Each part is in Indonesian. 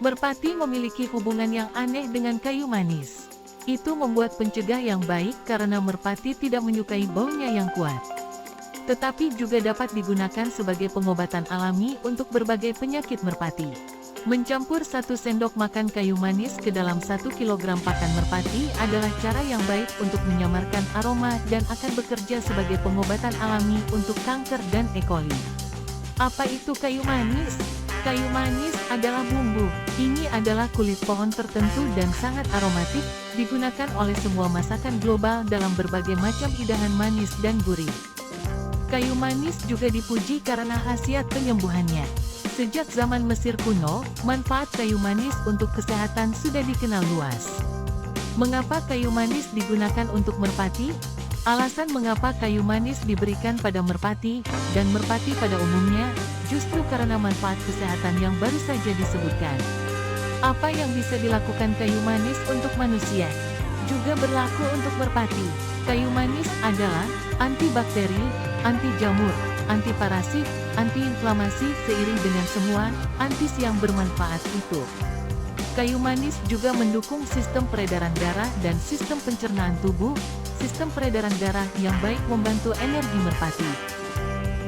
Merpati memiliki hubungan yang aneh dengan kayu manis. Itu membuat pencegah yang baik karena merpati tidak menyukai baunya yang kuat. Tetapi juga dapat digunakan sebagai pengobatan alami untuk berbagai penyakit merpati. Mencampur 1 sendok makan kayu manis ke dalam 1 kilogram pakan merpati adalah cara yang baik untuk menyamarkan aroma dan akan bekerja sebagai pengobatan alami untuk kanker dan E. coli. Apa itu kayu manis? Kayu manis adalah bumbu. Ini adalah kulit pohon tertentu dan sangat aromatik, digunakan oleh semua masakan global dalam berbagai macam hidangan manis dan gurih. Kayu manis juga dipuji karena khasiat penyembuhannya. Sejak zaman Mesir kuno, manfaat kayu manis untuk kesehatan sudah dikenal luas. Mengapa kayu manis digunakan untuk merpati? Alasan mengapa kayu manis diberikan pada merpati, dan merpati pada umumnya, justru karena manfaat kesehatan yang baru saja disebutkan. Apa yang bisa dilakukan kayu manis untuk manusia? Juga berlaku untuk merpati. Kayu manis adalah antibakteri, anti jamur, anti parasit, anti-inflamasi seiring dengan semua antis yang bermanfaat itu. Kayu manis juga mendukung sistem peredaran darah dan sistem pencernaan tubuh. Sistem peredaran darah yang baik membantu energi merpati,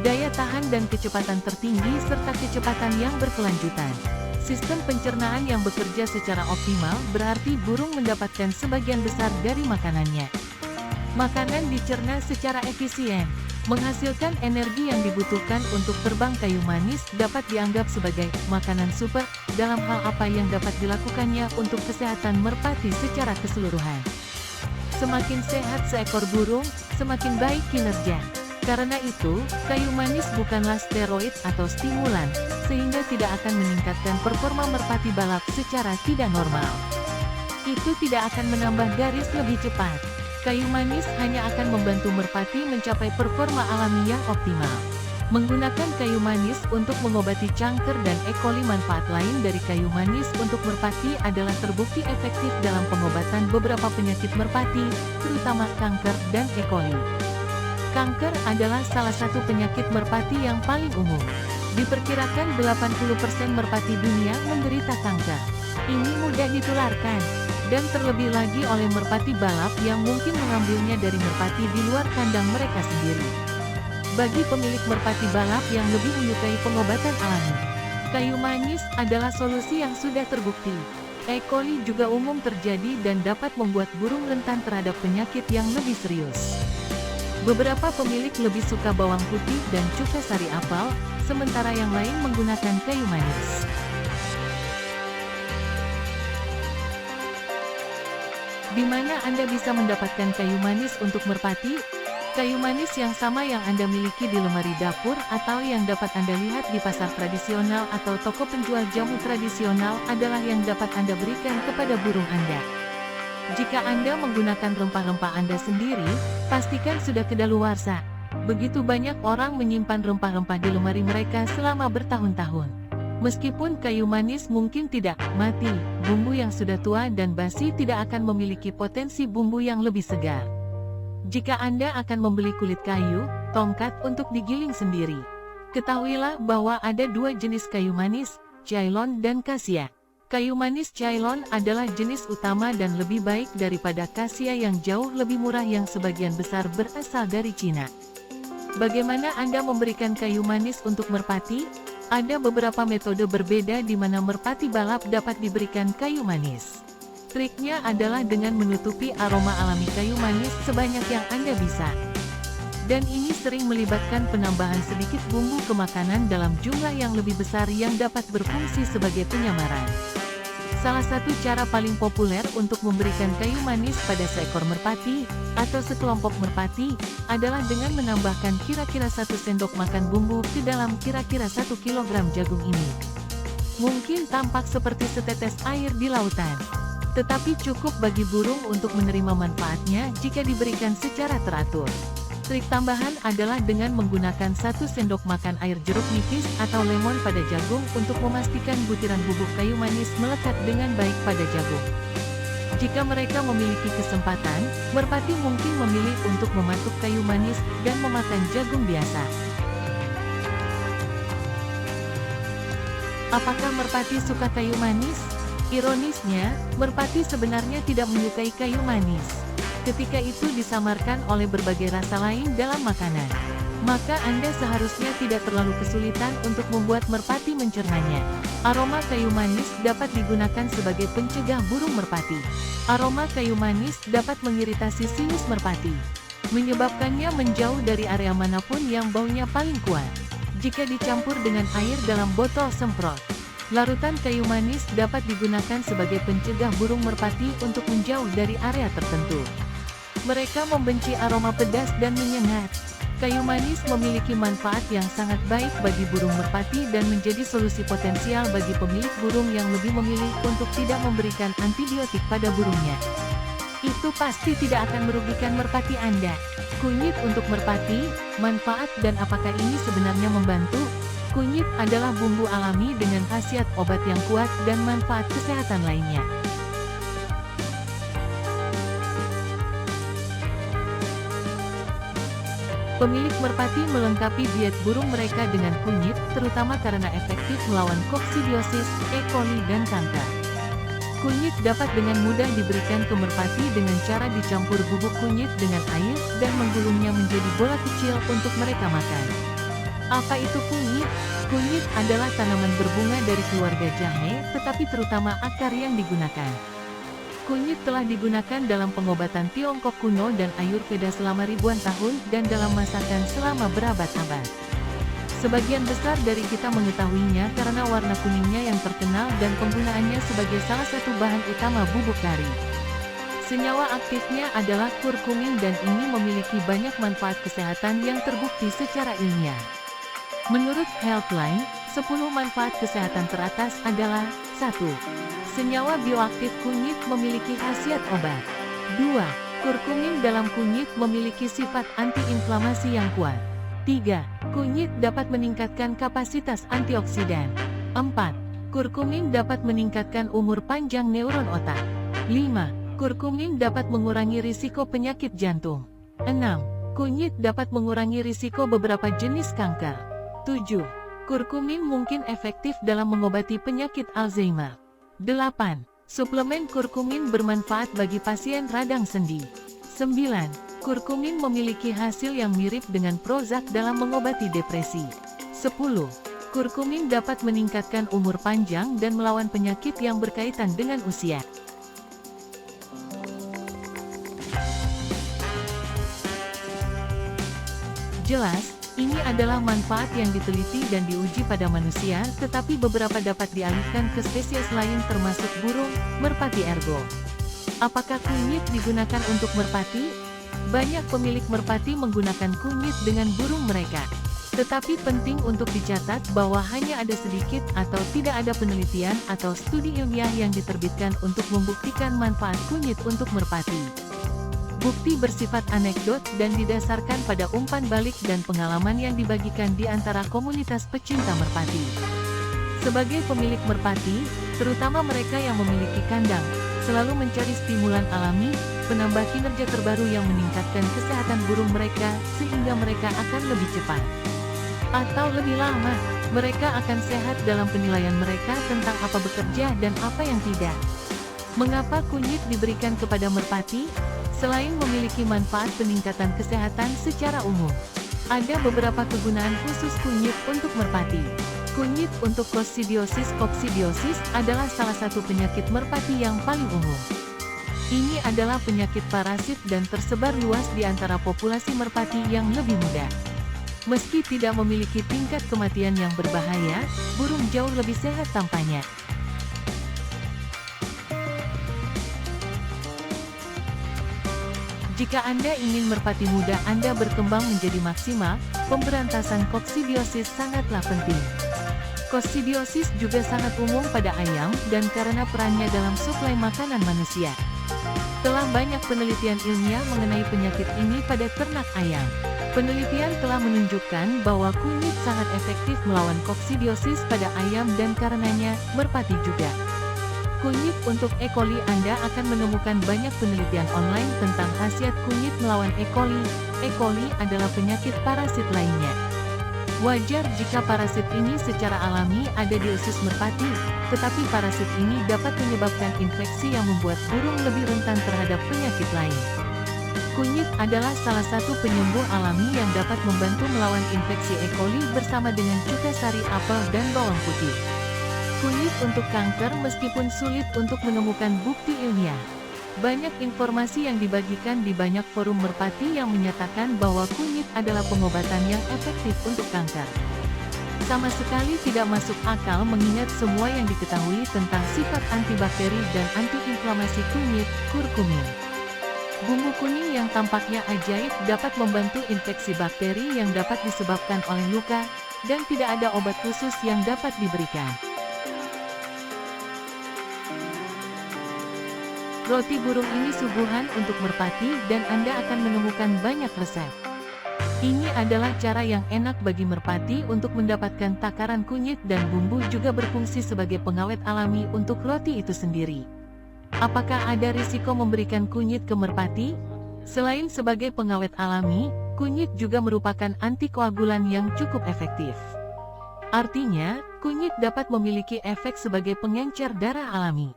daya tahan dan kecepatan tertinggi serta kecepatan yang berkelanjutan. Sistem pencernaan yang bekerja secara optimal berarti burung mendapatkan sebagian besar dari makanannya. Makanan dicerna secara efisien, menghasilkan energi yang dibutuhkan untuk terbang. Kayu manis dapat dianggap sebagai makanan super dalam hal apa yang dapat dilakukannya untuk kesehatan merpati secara keseluruhan. Semakin sehat seekor burung, semakin baik kinerja. Karena itu, kayu manis bukanlah steroid atau stimulan, sehingga tidak akan meningkatkan performa merpati balap secara tidak normal. Itu tidak akan menambah garis lebih cepat. Kayu manis hanya akan membantu merpati mencapai performa alami yang optimal. Menggunakan kayu manis untuk mengobati kanker dan E. coli. Manfaat lain dari kayu manis untuk merpati adalah terbukti efektif dalam pengobatan beberapa penyakit merpati, terutama kanker dan E. coli. Kanker adalah salah satu penyakit merpati yang paling umum. Diperkirakan 80% merpati dunia menderita kanker. Ini mudah ditularkan, dan terlebih lagi oleh merpati balap yang mungkin mengambilnya dari merpati di luar kandang mereka sendiri. Bagi pemilik merpati balap yang lebih menyukai pengobatan alami, kayu manis adalah solusi yang sudah terbukti. E. coli juga umum terjadi dan dapat membuat burung rentan terhadap penyakit yang lebih serius. Beberapa pemilik lebih suka bawang putih dan cuka sari apel, sementara yang lain menggunakan kayu manis. Di mana Anda bisa mendapatkan kayu manis untuk merpati? Kayu manis yang sama yang Anda miliki di lemari dapur atau yang dapat Anda lihat di pasar tradisional atau toko penjual jamu tradisional adalah yang dapat Anda berikan kepada burung Anda. Jika Anda menggunakan rempah-rempah Anda sendiri, pastikan sudah kedaluarsa. Begitu banyak orang menyimpan rempah-rempah di lemari mereka selama bertahun-tahun. Meskipun kayu manis mungkin tidak mati, bumbu yang sudah tua dan basi tidak akan memiliki potensi bumbu yang lebih segar. Jika Anda akan membeli kulit kayu, tongkat untuk digiling sendiri. Ketahuilah bahwa ada 2 jenis kayu manis, Ceylon dan Cassia. Kayu manis Ceylon adalah jenis utama dan lebih baik daripada Cassia yang jauh lebih murah yang sebagian besar berasal dari Cina. Bagaimana Anda memberikan kayu manis untuk merpati? Ada beberapa metode berbeda di mana merpati balap dapat diberikan kayu manis. Triknya adalah dengan menutupi aroma alami kayu manis sebanyak yang Anda bisa. Dan ini sering melibatkan penambahan sedikit bumbu ke makanan dalam jumlah yang lebih besar yang dapat berfungsi sebagai penyamaran. Salah satu cara paling populer untuk memberikan kayu manis pada seekor merpati, atau sekelompok merpati, adalah dengan menambahkan kira-kira 1 sendok makan bumbu ke dalam kira-kira 1 kilogram jagung ini. Mungkin tampak seperti setetes air di lautan, tetapi cukup bagi burung untuk menerima manfaatnya jika diberikan secara teratur. Trik tambahan adalah dengan menggunakan 1 sendok makan air jeruk nipis atau lemon pada jagung untuk memastikan butiran bubuk kayu manis melekat dengan baik pada jagung. Jika mereka memiliki kesempatan, merpati mungkin memilih untuk mematuk kayu manis dan memakan jagung biasa. Apakah merpati suka kayu manis? Ironisnya, merpati sebenarnya tidak menyukai kayu manis. Ketika itu disamarkan oleh berbagai rasa lain dalam makanan. Maka Anda seharusnya tidak terlalu kesulitan untuk membuat merpati mencernanya. Aroma kayu manis dapat digunakan sebagai pencegah burung merpati. Aroma kayu manis dapat mengiritasi sinus merpati, menyebabkannya menjauh dari area manapun yang baunya paling kuat. Jika dicampur dengan air dalam botol semprot, larutan kayu manis dapat digunakan sebagai pencegah burung merpati untuk menjauh dari area tertentu. Mereka membenci aroma pedas dan menyengat. Kayu manis memiliki manfaat yang sangat baik bagi burung merpati dan menjadi solusi potensial bagi pemilik burung yang lebih memilih untuk tidak memberikan antibiotik pada burungnya. Itu pasti tidak akan merugikan merpati Anda. Kunyit untuk merpati, manfaat dan apakah ini sebenarnya membantu? Kunyit adalah bumbu alami dengan khasiat obat yang kuat dan manfaat kesehatan lainnya. Pemilik merpati melengkapi diet burung mereka dengan kunyit, terutama karena efektif melawan koksidiosis, E. coli dan kanker. Kunyit dapat dengan mudah diberikan ke merpati dengan cara dicampur bubuk kunyit dengan air, dan menggulungnya menjadi bola kecil untuk mereka makan. Apa itu kunyit? Kunyit adalah tanaman berbunga dari keluarga jahe, tetapi terutama akar yang digunakan. Kunyit telah digunakan dalam pengobatan Tiongkok kuno dan Ayurveda selama ribuan tahun, dan dalam masakan selama berabad-abad. Sebagian besar dari kita mengetahuinya karena warna kuningnya yang terkenal dan penggunaannya sebagai salah satu bahan utama bubuk kari. Senyawa aktifnya adalah kurkumin dan ini memiliki banyak manfaat kesehatan yang terbukti secara ilmiah. Menurut Healthline, 10 manfaat kesehatan teratas adalah: 1. Senyawa bioaktif kunyit memiliki khasiat obat. 2. Kurkumin dalam kunyit memiliki sifat antiinflamasi yang kuat. 3. Kunyit dapat meningkatkan kapasitas antioksidan. 4. Kurkumin dapat meningkatkan umur panjang neuron otak. 5. Kurkumin dapat mengurangi risiko penyakit jantung. 6. Kunyit dapat mengurangi risiko beberapa jenis kanker. 7. Kurkumin mungkin efektif dalam mengobati penyakit Alzheimer. 8. Suplemen kurkumin bermanfaat bagi pasien radang sendi. 9. Kurkumin memiliki hasil yang mirip dengan Prozac dalam mengobati depresi. 10. Kurkumin dapat meningkatkan umur panjang dan melawan penyakit yang berkaitan dengan usia. Jelas, ini adalah manfaat yang diteliti dan diuji pada manusia, tetapi beberapa dapat dialihkan ke spesies lain termasuk burung, merpati ergo. Apakah kunyit digunakan untuk merpati? Banyak pemilik merpati menggunakan kunyit dengan burung mereka. Tetapi penting untuk dicatat bahwa hanya ada sedikit atau tidak ada penelitian atau studi ilmiah yang diterbitkan untuk membuktikan manfaat kunyit untuk merpati. Bukti bersifat anekdot dan didasarkan pada umpan balik dan pengalaman yang dibagikan di antara komunitas pecinta merpati. Sebagai pemilik merpati, terutama mereka yang memiliki kandang, selalu mencari stimulan alami, penambah kinerja terbaru yang meningkatkan kesehatan burung mereka, sehingga mereka akan lebih cepat atau lebih lama, mereka akan sehat dalam penilaian mereka tentang apa bekerja dan apa yang tidak. Mengapa kunyit diberikan kepada merpati? Selain memiliki manfaat peningkatan kesehatan secara umum, ada beberapa kegunaan khusus kunyit untuk merpati. Kunyit untuk koksidiosis. Koksidiosis adalah salah satu penyakit merpati yang paling umum. Ini adalah penyakit parasit dan tersebar luas di antara populasi merpati yang lebih muda. Meski tidak memiliki tingkat kematian yang berbahaya, burung jauh lebih sehat tampaknya. Jika Anda ingin merpati muda Anda berkembang menjadi maksimal, pemberantasan koksidiosis sangatlah penting. Koksidiosis juga sangat umum pada ayam dan karena perannya dalam suplai makanan manusia. Telah banyak penelitian ilmiah mengenai penyakit ini pada ternak ayam. Penelitian telah menunjukkan bahwa kunyit sangat efektif melawan koksidiosis pada ayam dan karenanya, merpati juga. Kunyit untuk E. coli. Anda akan menemukan banyak penelitian online tentang khasiat kunyit melawan E. coli. E. coli adalah penyakit parasit lainnya. Wajar jika parasit ini secara alami ada di usus merpati, tetapi parasit ini dapat menyebabkan infeksi yang membuat burung lebih rentan terhadap penyakit lain. Kunyit adalah salah satu penyembuh alami yang dapat membantu melawan infeksi E. coli bersama dengan cuka sari apel dan bawang putih. Kunyit untuk kanker meskipun sulit untuk menemukan bukti ilmiah. Banyak informasi yang dibagikan di banyak forum merpati yang menyatakan bahwa kunyit adalah pengobatan yang efektif untuk kanker. Sama sekali tidak masuk akal mengingat semua yang diketahui tentang sifat antibakteri dan antiinflamasi kunyit, kurkumin. Bumbu kuning yang tampaknya ajaib dapat membantu infeksi bakteri yang dapat disebabkan oleh luka, dan tidak ada obat khusus yang dapat diberikan. Roti burung ini suguhan untuk merpati dan Anda akan menemukan banyak resep. Ini adalah cara yang enak bagi merpati untuk mendapatkan takaran kunyit dan bumbu juga berfungsi sebagai pengawet alami untuk roti itu sendiri. Apakah ada risiko memberikan kunyit ke merpati? Selain sebagai pengawet alami, kunyit juga merupakan antikoagulan yang cukup efektif. Artinya, kunyit dapat memiliki efek sebagai pengencer darah alami.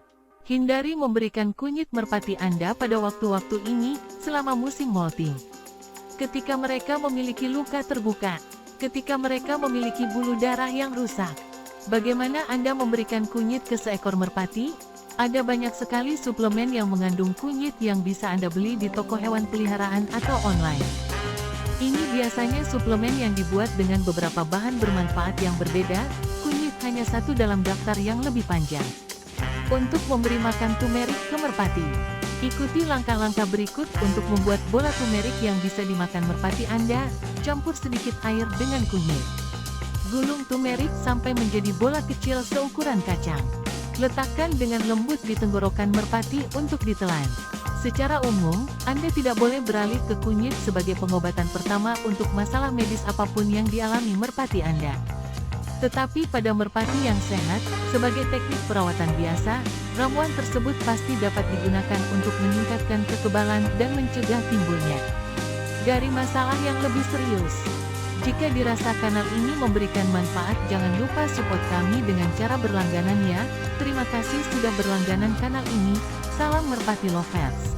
Hindari memberikan kunyit merpati Anda pada waktu-waktu ini, selama musim molting. Ketika mereka memiliki luka terbuka, ketika mereka memiliki bulu darah yang rusak. Bagaimana Anda memberikan kunyit ke seekor merpati? Ada banyak sekali suplemen yang mengandung kunyit yang bisa Anda beli di toko hewan peliharaan atau online. Ini biasanya suplemen yang dibuat dengan beberapa bahan bermanfaat yang berbeda, kunyit hanya satu dalam daftar yang lebih panjang. Untuk memberi makan turmeric ke merpati, ikuti langkah-langkah berikut untuk membuat bola turmeric yang bisa dimakan merpati Anda. Campur sedikit air dengan kunyit. Gulung turmeric sampai menjadi bola kecil seukuran kacang. Letakkan dengan lembut di tenggorokan merpati untuk ditelan. Secara umum, Anda tidak boleh beralih ke kunyit sebagai pengobatan pertama untuk masalah medis apapun yang dialami merpati Anda. Tetapi pada merpati yang sehat, sebagai teknik perawatan biasa, ramuan tersebut pasti dapat digunakan untuk meningkatkan kekebalan dan mencegah timbulnya dari masalah yang lebih serius. Jika dirasa kanal ini memberikan manfaat, jangan lupa support kami dengan cara berlangganan ya. Terima kasih sudah berlangganan kanal ini. Salam Merpati Lovers.